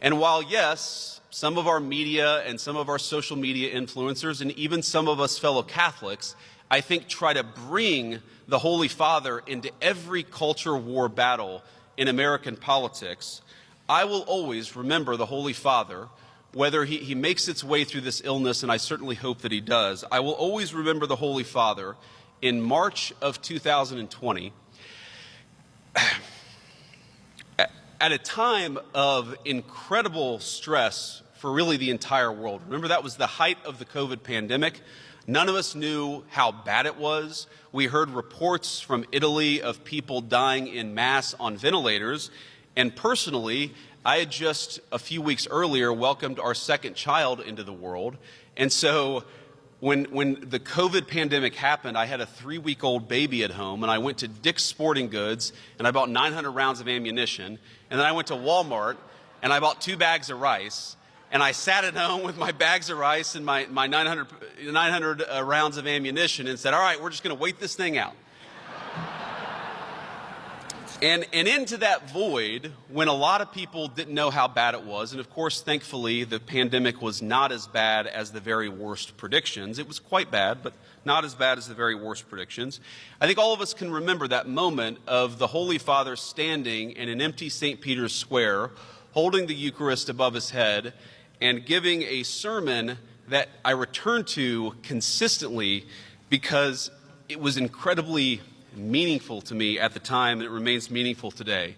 And while, yes, some of our media and some of our social media influencers and even some of us fellow Catholics, I think, try to bring the Holy Father into every culture war battle in American politics, I will always remember the Holy Father, whether he makes its way through this illness, and I certainly hope that he does. I will always remember the Holy Father in March of 2020, at a time of incredible stress for really the entire world. Remember, that was the height of the COVID pandemic. None of us knew how bad it was. We heard reports from Italy of people dying en masse on ventilators. And personally, I had just a few weeks earlier welcomed our second child into the world. And so when the COVID pandemic happened, I had a 3-week-old baby at home, and I went to Dick's Sporting Goods, and I bought 900 rounds of ammunition. And then I went to Walmart, and I bought 2 bags of rice. And I sat at home with my bags of rice and my 900 rounds of ammunition and said, all right, we're just going to wait this thing out. And into that void, when a lot of people didn't know how bad it was, and of course, thankfully, the pandemic was not as bad as the very worst predictions. It was quite bad, but not as bad as the very worst predictions. I think all of us can remember that moment of the Holy Father standing in an empty St. Peter's Square, holding the Eucharist above his head, and giving a sermon that I return to consistently because it was incredibly meaningful to me at the time, and it remains meaningful today.